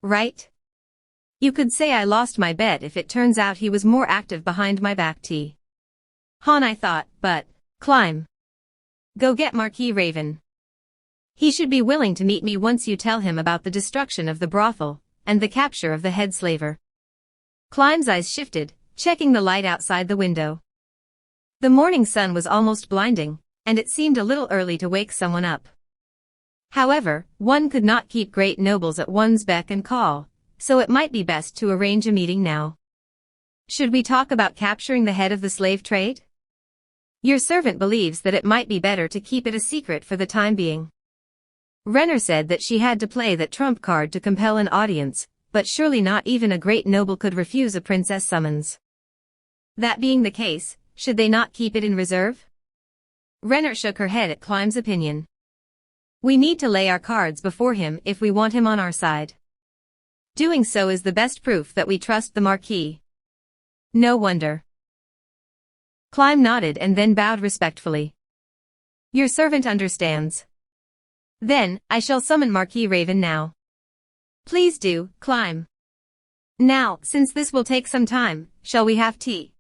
right? You could say I lost my bet if it turns out he was more active behind my back. Han, I thought, but, climb. Go get Marquis Raven. He should be willing to meet me once you tell him about the destruction of the brothel, and the capture of the head slaver. Climb's eyes shifted, checking the light outside the window. The morning sun was almost blinding, and it seemed a little early to wake someone up. However, one could not keep great nobles at one's beck and call, so it might be best to arrange a meeting now. Should we talk about capturing the head of the slave trade? Your servant believes that it might be better to keep it a secret for the time being. Renner said that she had to play that trump card to compel an audience, but surely not even a great noble could refuse a princess summons. That being the case, should they not keep it in reserve? Renner shook her head at Climb's opinion. We need to lay our cards before him if we want him on our side. Doing so is the best proof that we trust the Marquis. No wonder. Climb nodded and then bowed respectfully. Your servant understands. Then, I shall summon Marquis Raven now. Please do, Climb. Now, since this will take some time, shall we have tea?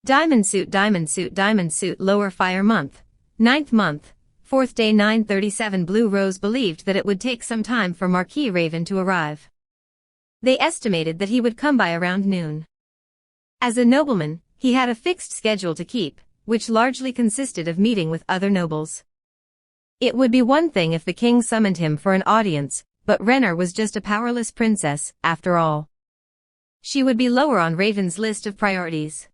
Diamond suit, lower fire month, 9th month, 4th day 937. Blue Rose believed that it would take some time for Marquis Raven to arrive. They estimated that he would come by around noon. As a nobleman, he had a fixed schedule to keep, which largely consisted of meeting with other nobles. It would be one thing if the king summoned him for an audience, but Renner was just a powerless princess, after all. She would be lower on Raven's list of priorities.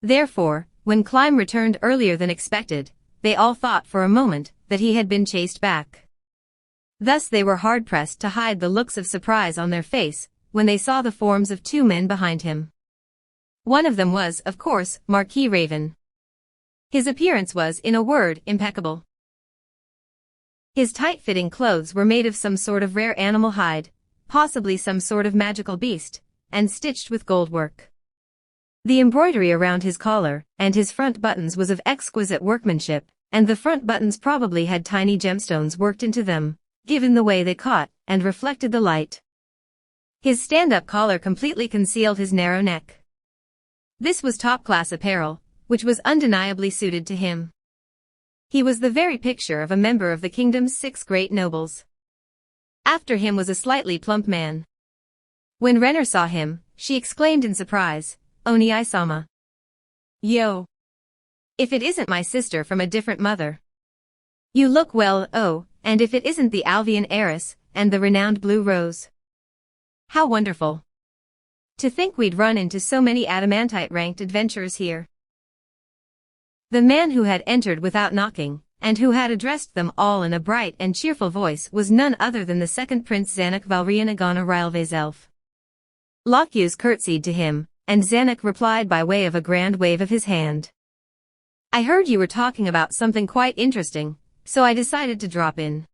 Therefore, when Climb returned earlier than expected, they all thought for a moment that he had been chased back. Thus they were hard-pressed to hide the looks of surprise on their face when they saw the forms of two men behind him. One of them was, of course, Marquis Raven. His appearance was, in a word, impeccable. His tight-fitting clothes were made of some sort of rare animal hide, possibly some sort of magical beast, and stitched with gold work. The embroidery around his collar and his front buttons was of exquisite workmanship, and the front buttons probably had tiny gemstones worked into them, given the way they caught and reflected the light. His stand-up collar completely concealed his narrow neck. This was top-class apparel, which was undeniably suited to him. He was the very picture of a member of the kingdom's 6 great nobles. After him was a slightly plump man. When Renner saw him, she exclaimed in surprise, Oni-sama. Yo! If it isn't my sister from a different mother. You look well, oh, and if it isn't the Alvian heiress, and the renowned Blue Rose. How wonderful. To think we'd run into so many adamantite-ranked adventurers here. The man who had entered without knocking, and who had addressed them all in a bright and cheerful voice was none other than the second Prince Zanuck Valrian Agana Rylve's elf. Locyus curtsied to him, and Zanuck replied by way of a grand wave of his hand. I heard you were talking about something quite interesting, so I decided to drop in.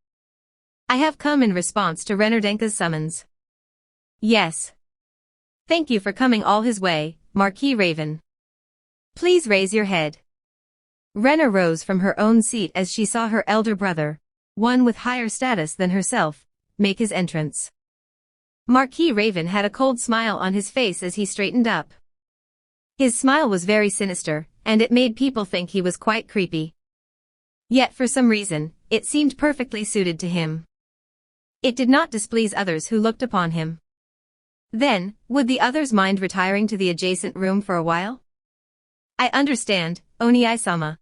I have come in response to Renardenka's summons. Yes. Thank you for coming all his way, Marquis Raven. Please raise your head. Renner rose from her own seat as she saw her elder brother, one with higher status than herself, make his entrance. Marquis Raven had a cold smile on his face as he straightened up. His smile was very sinister, and it made people think he was quite creepy. Yet for some reason, it seemed perfectly suited to him. It did not displease others who looked upon him. Then, would the others mind retiring to the adjacent room for a while? I understand, Oni-sama.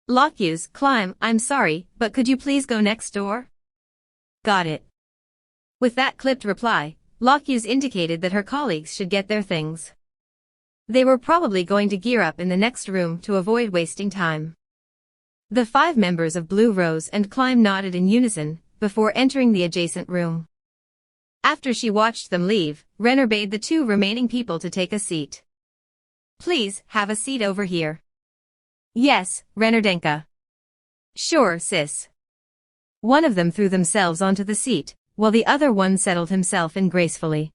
Locyus, Climb, I'm sorry, but could you please go next door? Got it. With that clipped reply, Locyus indicated that her colleagues should get their things. They were probably going to gear up in the next room to avoid wasting time. The 5 members of Blue Rose and Climb nodded in unison, before entering the adjacent room. After she watched them leave, Renner bade the 2 remaining people to take a seat. Please, have a seat over here. Yes, Renardenka. Sure, sis. One of them threw themselves onto the seat, while the other one settled himself in gracefully.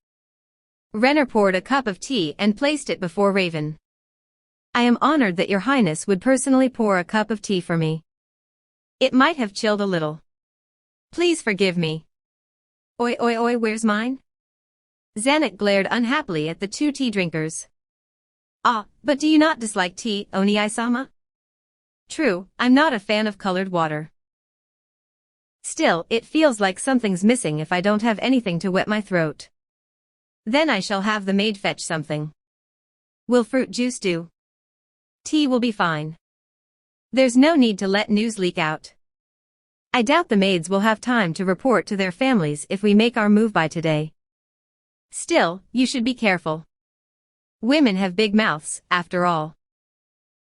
Renner poured a cup of tea and placed it before Raven. I am honored that your highness would personally pour a cup of tea for me. It might have chilled a little. Please forgive me. Oi oi oi, where's mine? Zanuck glared unhappily at the two tea drinkers. Ah, but do you not dislike tea, Oni-sama? True, I'm not a fan of colored water. Still, it feels like something's missing if I don't have anything to wet my throat. Then I shall have the maid fetch something. Will fruit juice do? Tea will be fine. There's no need to let news leak out. I doubt the maids will have time to report to their families if we make our move by today. Still, you should be careful. Women have big mouths, after all.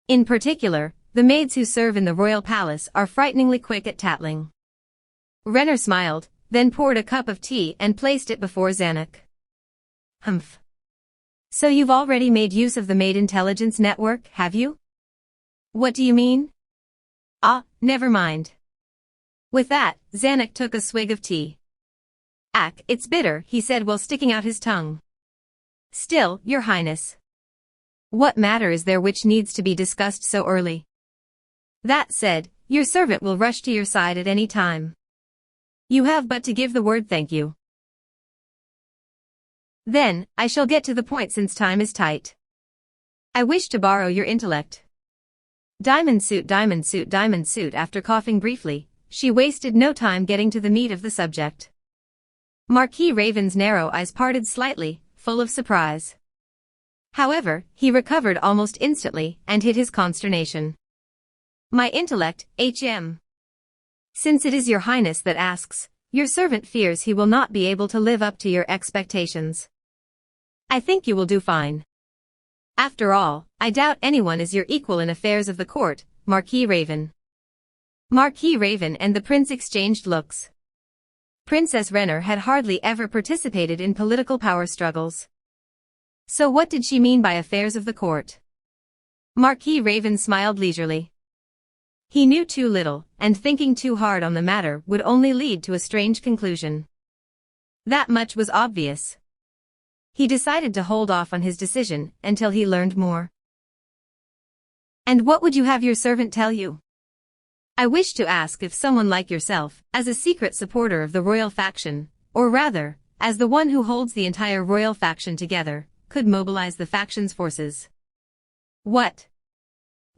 In particular, the maids who serve in the royal palace are frighteningly quick at tattling. Renner smiled, then poured a cup of tea and placed it before Zanuck. Humph. So you've already made use of the maid intelligence network, have you? What do you mean? Ah, never mind. With that, Zanuck took a swig of tea. Ack, it's bitter, he said while sticking out his tongue. Still, Your Highness. What matter is there which needs to be discussed so early? That said, your servant will rush to your side at any time. You have but to give the word thank you. Then, I shall get to the point since time is tight. I wish to borrow your intellect. Diamond suit, diamond suit, diamond suit. After coughing briefly, she wasted no time getting to the meat of the subject. Marquis Raven's narrow eyes parted slightly, full of surprise. However, he recovered almost instantly and hid his consternation. My intellect, HM. Since it is your highness that asks, your servant fears he will not be able to live up to your expectations. I think you will do fine. After all, I doubt anyone is your equal in affairs of the court, Marquis Raven. Marquis Raven and the prince exchanged looks. Princess Renner had hardly ever participated in political power struggles. So what did she mean by affairs of the court? Marquis Raven smiled leisurely. He knew too little, and thinking too hard on the matter would only lead to a strange conclusion. That much was obvious. He decided to hold off on his decision until he learned more. And what would you have your servant tell you? I wish to ask if someone like yourself, as a secret supporter of the royal faction, or rather, as the one who holds the entire royal faction together, could mobilize the faction's forces. What?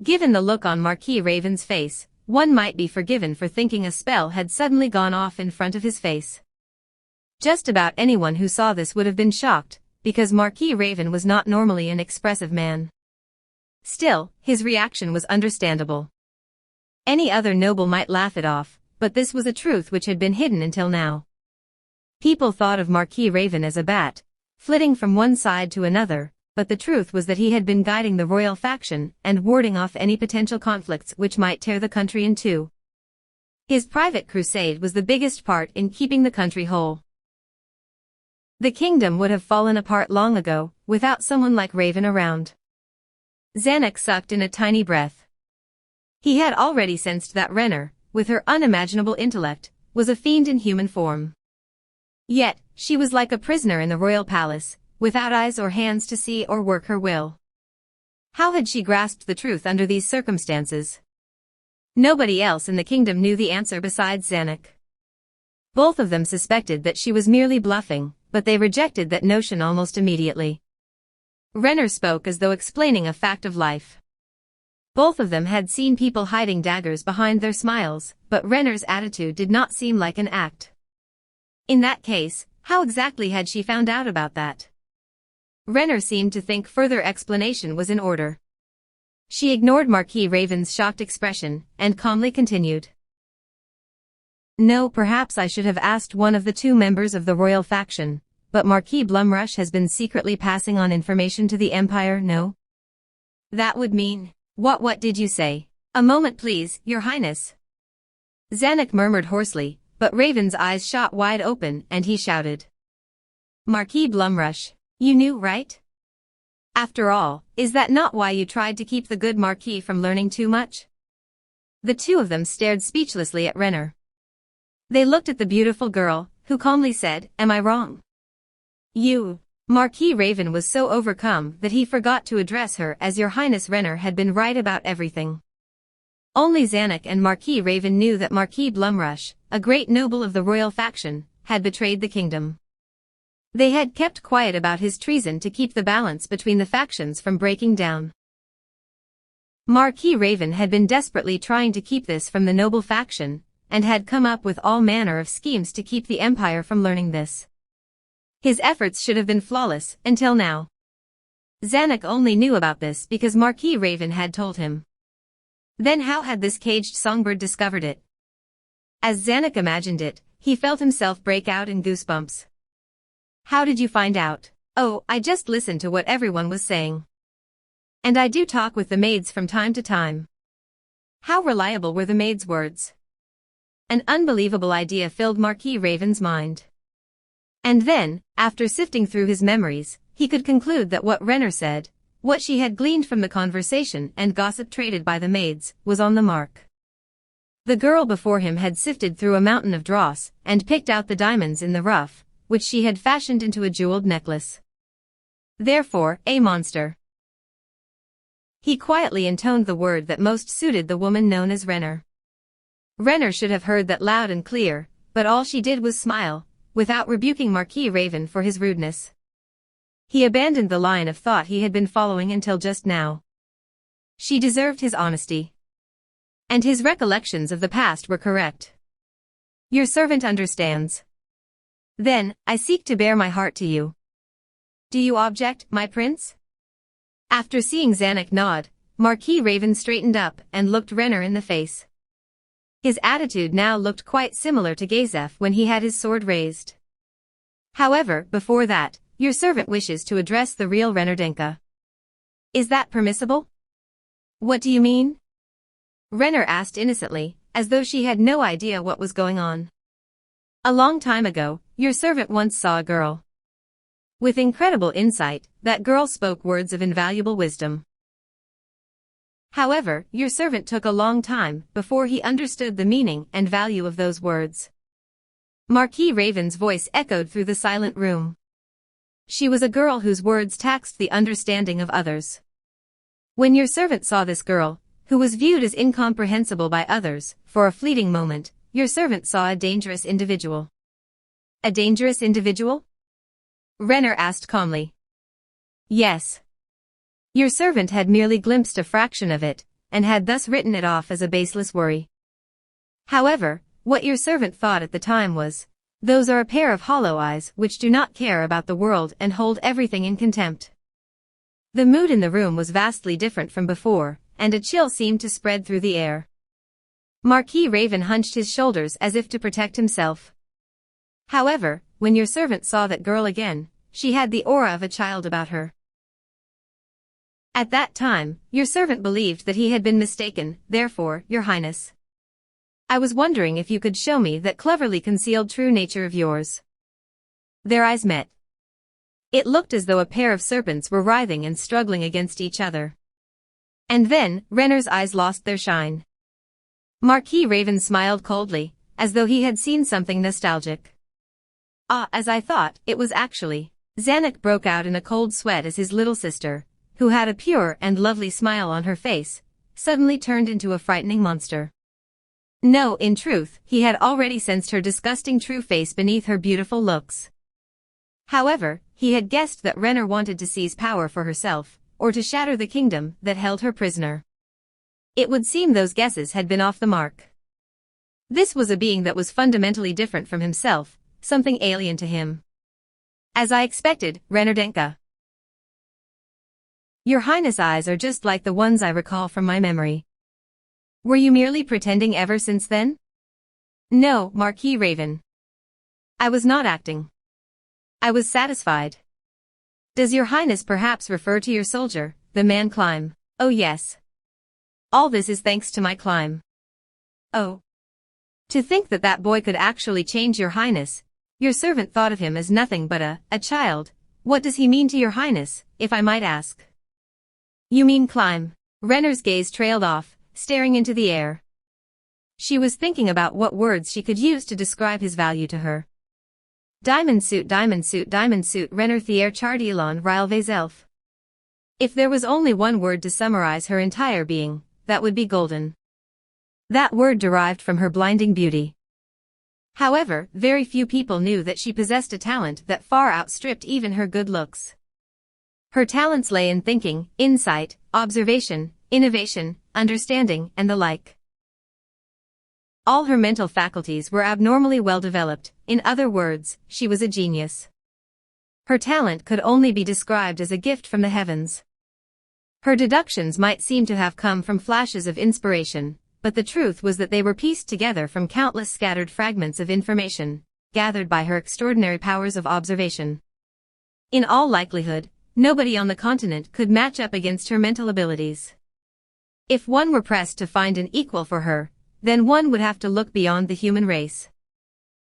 Given the look on Marquis Raven's face, one might be forgiven for thinking a spell had suddenly gone off in front of his face. Just about anyone who saw this would have been shocked, because Marquis Raven was not normally an expressive man. Still, his reaction was understandable. Any other noble might laugh it off, but this was a truth which had been hidden until now. People thought of Marquis Raven as a bat, flitting from one side to another, but the truth was that he had been guiding the royal faction and warding off any potential conflicts which might tear the country in two. His private crusade was the biggest part in keeping the country whole. The kingdom would have fallen apart long ago, without someone like Raven around. Zanuck sucked in a tiny breath. He had already sensed that Renner, with her unimaginable intellect, was a fiend in human form. Yet, she was like a prisoner in the royal palace, without eyes or hands to see or work her will. How had she grasped the truth under these circumstances? Nobody else in the kingdom knew the answer besides Zanuck. Both of them suspected that she was merely bluffing, but they rejected that notion almost immediately. Renner spoke as though explaining a fact of life. Both of them had seen people hiding daggers behind their smiles, but Renner's attitude did not seem like an act. In that case, how exactly had she found out about that? Renner seemed to think further explanation was in order. She ignored Marquis Raven's shocked expression, and calmly continued. No, perhaps I should have asked one of the two members of the royal faction, but Marquis Blumrush has been secretly passing on information to the Empire, no? That would mean, what did you say? A moment please, Your Highness. Zanuck murmured hoarsely, but Raven's eyes shot wide open and he shouted. Marquis Blumrush, you knew, right? After all, is that not why you tried to keep the good Marquis from learning too much? The two of them stared speechlessly at Renner. They looked at the beautiful girl, who calmly said, Am I wrong? You. Marquis Raven was so overcome that he forgot to address her as Your Highness. Renner had been right about everything. Only Zanuck and Marquis Raven knew that Marquis Blumrush, a great noble of the royal faction, had betrayed the kingdom. They had kept quiet about his treason to keep the balance between the factions from breaking down. Marquis Raven had been desperately trying to keep this from the noble faction, and had come up with all manner of schemes to keep the Empire from learning this. His efforts should have been flawless, until now. Zanuck only knew about this because Marquis Raven had told him. Then how had this caged songbird discovered it? As Zanuck imagined it, he felt himself break out in goosebumps. How did you find out? Oh, I just listened to what everyone was saying. And I do talk with the maids from time to time. How reliable were the maids' words? An unbelievable idea filled Marquis Raven's mind. And then, after sifting through his memories, he could conclude that what Renner said, what she had gleaned from the conversation and gossip traded by the maids, was on the mark. The girl before him had sifted through a mountain of dross and picked out the diamonds in the rough, which she had fashioned into a jeweled necklace. Therefore, a monster. He quietly intoned the word that most suited the woman known as Renner. Renner should have heard that loud and clear, but all she did was smile, without rebuking Marquis Raven for his rudeness. He abandoned the line of thought he had been following until just now. She deserved his honesty. And his recollections of the past were correct. Your servant understands. Then, I seek to bare my heart to you. Do you object, my prince? After seeing Zanuck nod, Marquis Raven straightened up and looked Renner in the face. His attitude now looked quite similar to Gazef when he had his sword raised. However, before that, your servant wishes to address the real Renner. Is that permissible? What do you mean? Renner asked innocently, as though she had no idea what was going on. A long time ago, your servant once saw a girl. With incredible insight, that girl spoke words of invaluable wisdom. However, your servant took a long time before he understood the meaning and value of those words. Marquis Raven's voice echoed through the silent room. She was a girl whose words taxed the understanding of others. When your servant saw this girl, who was viewed as incomprehensible by others, for a fleeting moment, your servant saw a dangerous individual. A dangerous individual? Renner asked calmly. Yes. Your servant had merely glimpsed a fraction of it, and had thus written it off as a baseless worry. However, what your servant thought at the time was, those are a pair of hollow eyes which do not care about the world and hold everything in contempt. The mood in the room was vastly different from before, and a chill seemed to spread through the air. Marquis Raven hunched his shoulders as if to protect himself. However, when your servant saw that girl again, she had the aura of a child about her. At that time, your servant believed that he had been mistaken, therefore, your highness. I was wondering if you could show me that cleverly concealed true nature of yours. Their eyes met. It looked as though a pair of serpents were writhing and struggling against each other. And then, Renner's eyes lost their shine. Marquis Raven smiled coldly, as though he had seen something nostalgic. Ah, as I thought, it was actually. Zanuck broke out in a cold sweat as his little sister, who had a pure and lovely smile on her face, suddenly turned into a frightening monster. No, in truth, he had already sensed her disgusting true face beneath her beautiful looks. However, he had guessed that Renner wanted to seize power for herself, or to shatter the kingdom that held her prisoner. It would seem those guesses had been off the mark. This was a being that was fundamentally different from himself, something alien to him. As I expected, Renner. Your Highness' eyes are just like the ones I recall from my memory. Were you merely pretending ever since then? No, Marquis Raven. I was not acting. I was satisfied. Does your Highness perhaps refer to your soldier, the man Climb? Oh yes. All this is thanks to my Climb. Oh. To think that that boy could actually change your Highness. Your servant thought of him as nothing but a child. What does he mean to your Highness, if I might ask? You mean Climb. Renner's gaze trailed off, staring into the air. She was thinking about what words she could use to describe his value to her. Diamond suit, Renner Thier Chardilon Rilvezelf. If there was only one word to summarize her entire being, that would be golden. That word derived from her blinding beauty. However, very few people knew that she possessed a talent that far outstripped even her good looks. Her talents lay in thinking, insight, observation, innovation, understanding, and the like. All her mental faculties were abnormally well developed. In other words, she was a genius. Her talent could only be described as a gift from the heavens. Her deductions might seem to have come from flashes of inspiration, but the truth was that they were pieced together from countless scattered fragments of information, gathered by her extraordinary powers of observation. In all likelihood, nobody on the continent could match up against her mental abilities. If one were pressed to find an equal for her, then one would have to look beyond the human race.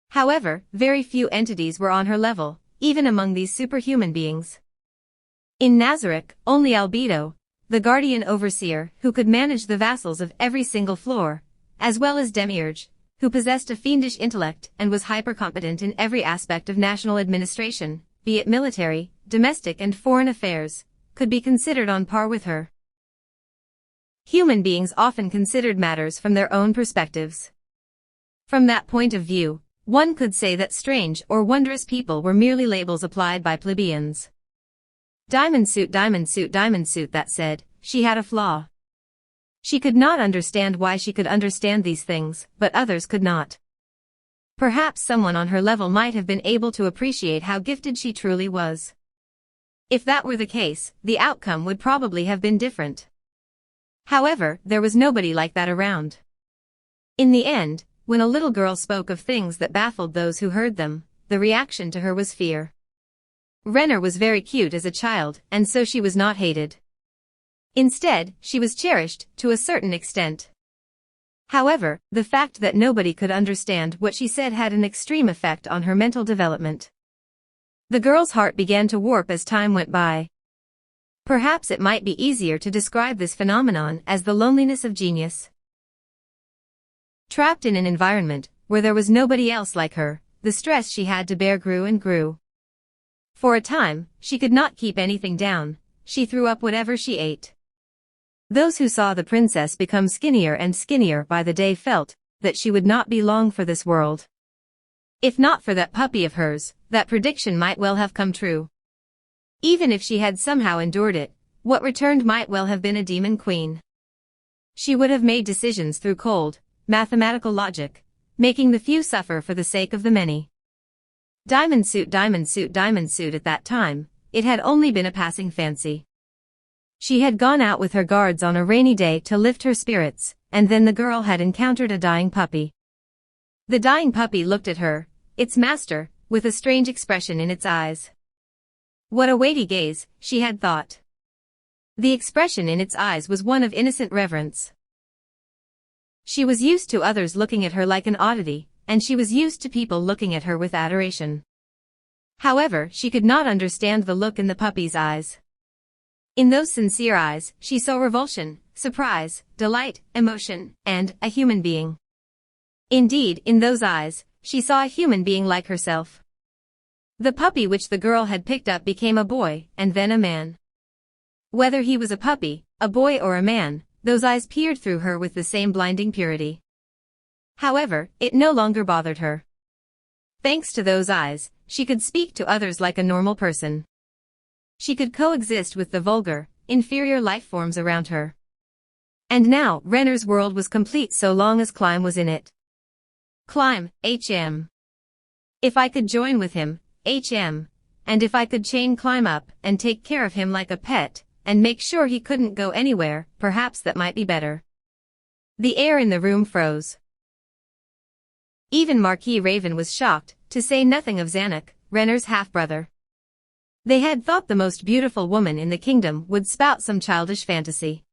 However, very few entities were on her level, even among these superhuman beings. In Nazareth, only Albedo, the guardian overseer, who could manage the vassals of every single floor, as well as Demiurge, who possessed a fiendish intellect and was hyper-competent in every aspect of national administration, be it military, domestic and foreign affairs, could be considered on par with her. Human beings often considered matters from their own perspectives. From that point of view, one could say that strange or wondrous people were merely labels applied by plebeians. Diamond suit, that said, she had a flaw. She could not understand why she could understand these things, but others could not. Perhaps someone on her level might have been able to appreciate how gifted she truly was. If that were the case, the outcome would probably have been different. However, there was nobody like that around. In the end, when a little girl spoke of things that baffled those who heard them, the reaction to her was fear. Renner was very cute as a child, and so she was not hated. Instead, she was cherished, to a certain extent. However, the fact that nobody could understand what she said had an extreme effect on her mental development. The girl's heart began to warp as time went by. Perhaps it might be easier to describe this phenomenon as the loneliness of genius. Trapped in an environment where there was nobody else like her, the stress she had to bear grew and grew. For a time, she could not keep anything down. She threw up whatever she ate. Those who saw the princess become skinnier and skinnier by the day felt that she would not be long for this world. If not for that puppy of hers, that prediction might well have come true. Even if she had somehow endured it, what returned might well have been a demon queen. She would have made decisions through cold, mathematical logic, making the few suffer for the sake of the many. Diamond suit at that time, it had only been a passing fancy. She had gone out with her guards on a rainy day to lift her spirits, and then the girl had encountered a dying puppy. The dying puppy looked at her, its master, with a strange expression in its eyes. What a weighty gaze, she had thought. The expression in its eyes was one of innocent reverence. She was used to others looking at her like an oddity, and she was used to people looking at her with adoration. However, she could not understand the look in the puppy's eyes. In those sincere eyes, she saw revulsion, surprise, delight, emotion, and a human being. Indeed, in those eyes, she saw a human being like herself. The puppy which the girl had picked up became a boy, and then a man. Whether he was a puppy, a boy or a man, those eyes peered through her with the same blinding purity. However, it no longer bothered her. Thanks to those eyes, she could speak to others like a normal person. She could coexist with the vulgar, inferior life forms around her. And now, Renner's world was complete so long as Climb was in it. Climb, HM. If I could join with him, HM. And if I could chain Climb up and take care of him like a pet, and make sure he couldn't go anywhere, perhaps that might be better. The air in the room froze. Even Marquis Raven was shocked, to say nothing of Zanuck, Renner's half-brother. They had thought the most beautiful woman in the kingdom would spout some childish fantasy.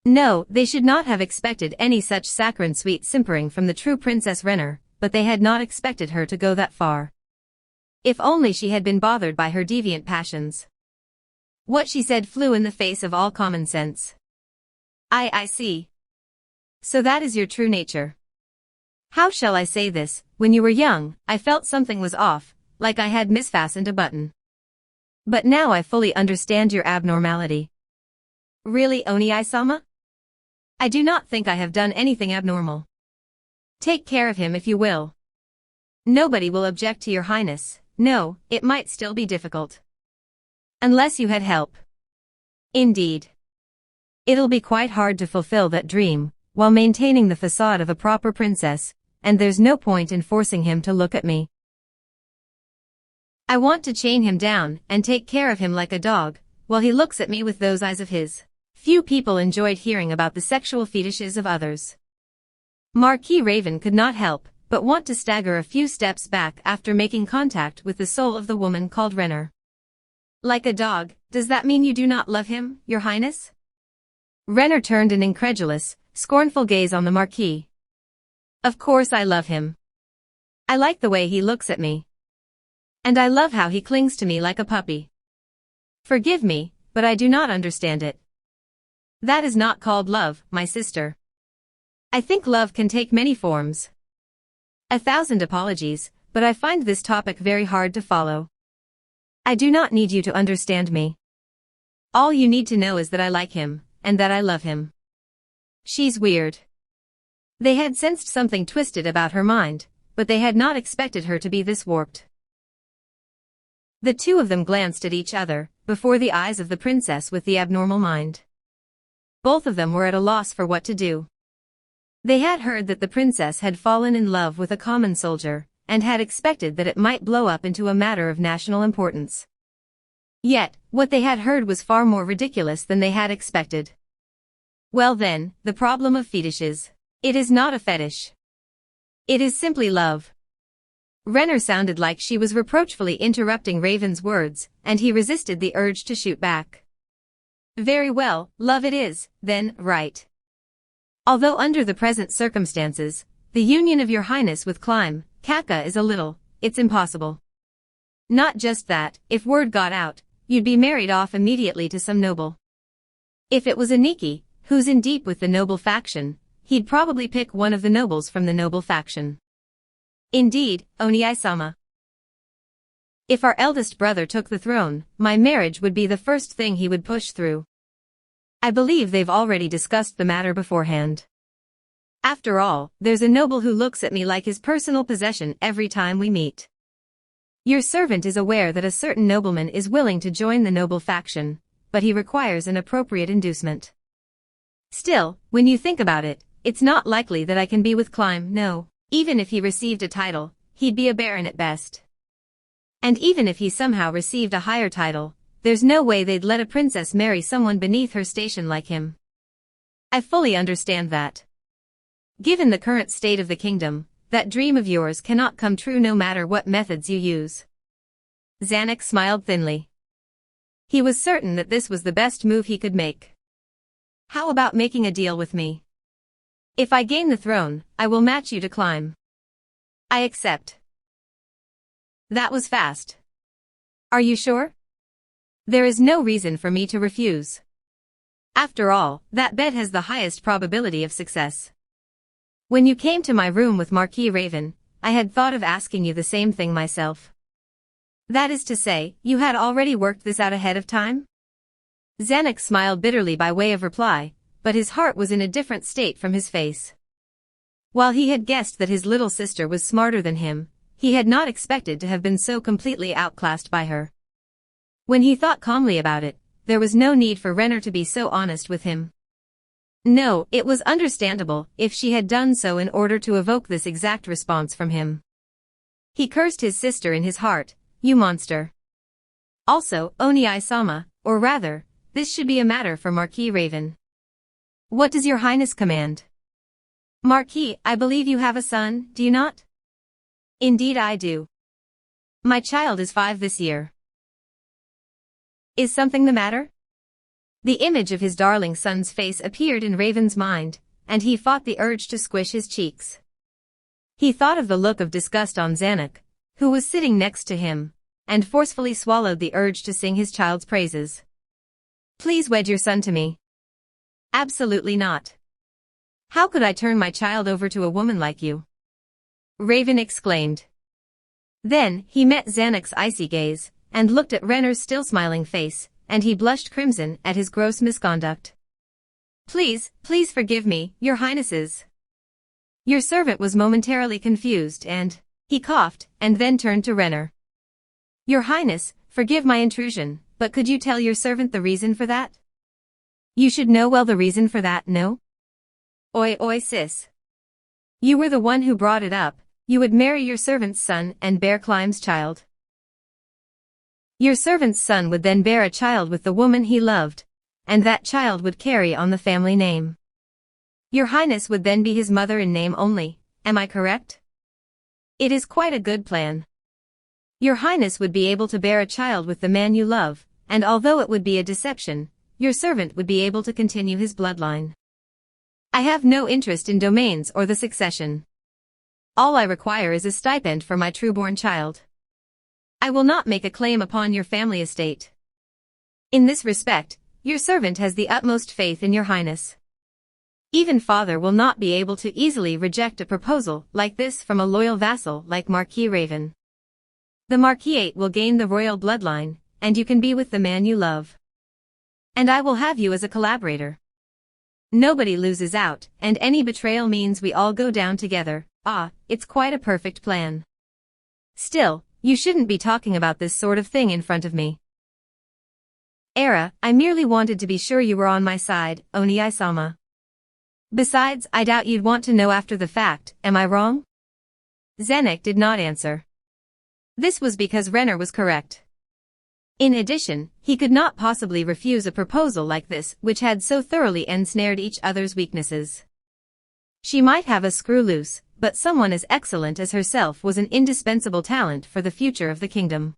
No, they should not have expected any such saccharine sweet simpering from the true Princess Renner, but they had not expected her to go that far. If only she had been bothered by her deviant passions. What she said flew in the face of all common sense. I see. So that is your true nature. How shall I say this? When you were young, I felt something was off, like I had misfastened a button. But now I fully understand your abnormality. Really, Oni-sama? I do not think I have done anything abnormal. Take care of him if you will. Nobody will object to your highness. No, it might still be difficult. Unless you had help. Indeed. It'll be quite hard to fulfill that dream, while maintaining the facade of a proper princess, and there's no point in forcing him to look at me. I want to chain him down and take care of him like a dog, while he looks at me with those eyes of his. Few people enjoyed hearing about the sexual fetishes of others. Marquis Raven could not help but want to stagger a few steps back after making contact with the soul of the woman called Renner. Like a dog, does that mean you do not love him, your highness? Renner turned an incredulous, scornful gaze on the Marquis. Of course I love him. I like the way he looks at me. And I love how he clings to me like a puppy. Forgive me, but I do not understand it. That is not called love, my sister. I think love can take many forms. 1,000 apologies, but I find this topic very hard to follow. I do not need you to understand me. All you need to know is that I like him, and that I love him. She's weird. They had sensed something twisted about her mind, but they had not expected her to be this warped. The two of them glanced at each other, before the eyes of the princess with the abnormal mind. Both of them were at a loss for what to do. They had heard that the princess had fallen in love with a common soldier, and had expected that it might blow up into a matter of national importance. Yet, what they had heard was far more ridiculous than they had expected. Well then, the problem of fetishes. It is not a fetish. It is simply love. Renner sounded like she was reproachfully interrupting Raven's words, and he resisted the urge to shoot back. Very well, love it is, then, right. Although under the present circumstances, the union of your highness with Climb, Kaka is a little, it's impossible. Not just that, if word got out, you'd be married off immediately to some noble. If it was Aniki, who's in deep with the noble faction, he'd probably pick one of the nobles from the noble faction. Indeed, Oniai-sama. If our eldest brother took the throne, my marriage would be the first thing he would push through. I believe they've already discussed the matter beforehand. After all, there's a noble who looks at me like his personal possession every time we meet. Your servant is aware that a certain nobleman is willing to join the noble faction, but he requires an appropriate inducement. Still, when you think about it, it's not likely that I can be with Climb, no. Even if he received a title, he'd be a baron at best. And even if he somehow received a higher title, there's no way they'd let a princess marry someone beneath her station like him. I fully understand that. Given the current state of the kingdom, that dream of yours cannot come true no matter what methods you use. Zanuck smiled thinly. He was certain that this was the best move he could make. How about making a deal with me? If I gain the throne, I will match you to Climb. I accept. That was fast. Are you sure? There is no reason for me to refuse. After all, that bet has the highest probability of success. When you came to my room with Marquis Raven, I had thought of asking you the same thing myself. That is to say, you had already worked this out ahead of time? Zanuck smiled bitterly by way of reply, but his heart was in a different state from his face. While he had guessed that his little sister was smarter than him, he had not expected to have been so completely outclassed by her. When he thought calmly about it, there was no need for Renner to be so honest with him. No, it was understandable if she had done so in order to evoke this exact response from him. He cursed his sister in his heart, you monster. Also, Oniai-sama, or rather, this should be a matter for Marquis Raven. What does your highness command? Marquis, I believe you have a son, do you not? Indeed I do. My child is 5 this year. Is something the matter? The image of his darling son's face appeared in Raven's mind, and he fought the urge to squish his cheeks. He thought of the look of disgust on Zanuck, who was sitting next to him, and forcefully swallowed the urge to sing his child's praises. Please wed your son to me. Absolutely not. How could I turn my child over to a woman like you? Raven exclaimed. Then, he met Zanuck's icy gaze, and looked at Renner's still smiling face, and he blushed crimson at his gross misconduct. Please forgive me, your highnesses. Your servant was momentarily confused and, He coughed, and then turned to Renner. Your Highness, forgive my intrusion, but could you tell your servant the reason for that? You should know well the reason for that, no? Oi sis. You were the one who brought it up. You would marry your servant's son and bear Clime's child. Your servant's son would then bear a child with the woman he loved, and that child would carry on the family name. Your Highness would then be his mother in name only, am I correct? It is quite a good plan. Your Highness would be able to bear a child with the man you love, and although it would be a deception, your servant would be able to continue his bloodline. I have no interest in domains or the succession. All I require is a stipend for my trueborn child. I will not make a claim upon your family estate. In this respect, your servant has the utmost faith in your Highness. Even father will not be able to easily reject a proposal like this from a loyal vassal like Marquis Raven. The Marquisate will gain the royal bloodline, and you can be with the man you love. And I will have you as a collaborator. Nobody loses out, and any betrayal means we all go down together. It's quite a perfect plan. Still, you shouldn't be talking about this sort of thing in front of me. Era, I merely wanted to be sure you were on my side, Oni-sama. Besides, I doubt you'd want to know after the fact, am I wrong? Zenek did not answer. This was because Renner was correct. In addition, he could not possibly refuse a proposal like this which had so thoroughly ensnared each other's weaknesses. She might have a screw loose, but someone as excellent as herself was an indispensable talent for the future of the kingdom.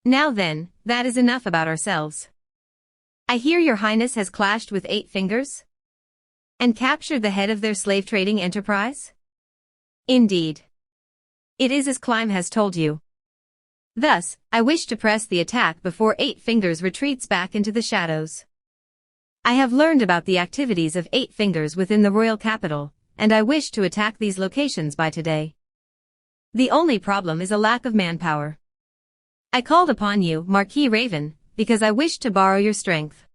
Now then, that is enough about ourselves. I hear your Highness has clashed with 8 Fingers? And captured the head of their slave-trading enterprise? Indeed. It is as Clime has told you. Thus, I wish to press the attack before 8 Fingers retreats back into the shadows. I have learned about the activities of 8 Fingers within the royal capital, and I wish to attack these locations by today. The only problem is a lack of manpower. I called upon you, Marquis Raven, because I wished to borrow your strength.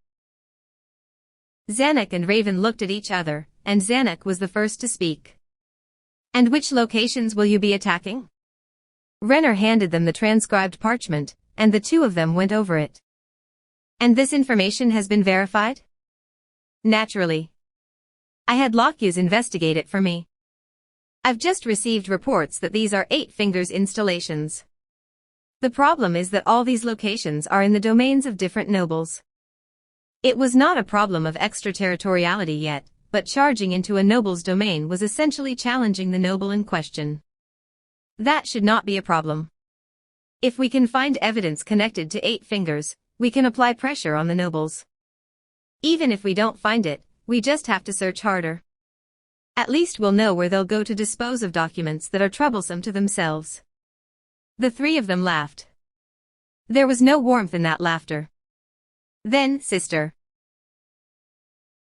Zanuck and Raven looked at each other, and Zanuck was the first to speak. And which locations will you be attacking? Renner handed them the transcribed parchment, and the two of them went over it. And this information has been verified? Naturally. I had Lockyus investigate it for me. I've just received reports that these are 8 Fingers installations. The problem is that all these locations are in the domains of different nobles. It was not a problem of extraterritoriality yet, but charging into a noble's domain was essentially challenging the noble in question. That should not be a problem. If we can find evidence connected to 8 Fingers, we can apply pressure on the nobles. Even if we don't find it, we just have to search harder. At least we'll know where they'll go to dispose of documents that are troublesome to themselves. The 3 of them laughed. There was no warmth in that laughter. Then, sister.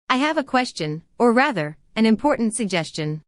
I have a question, or rather, an important suggestion.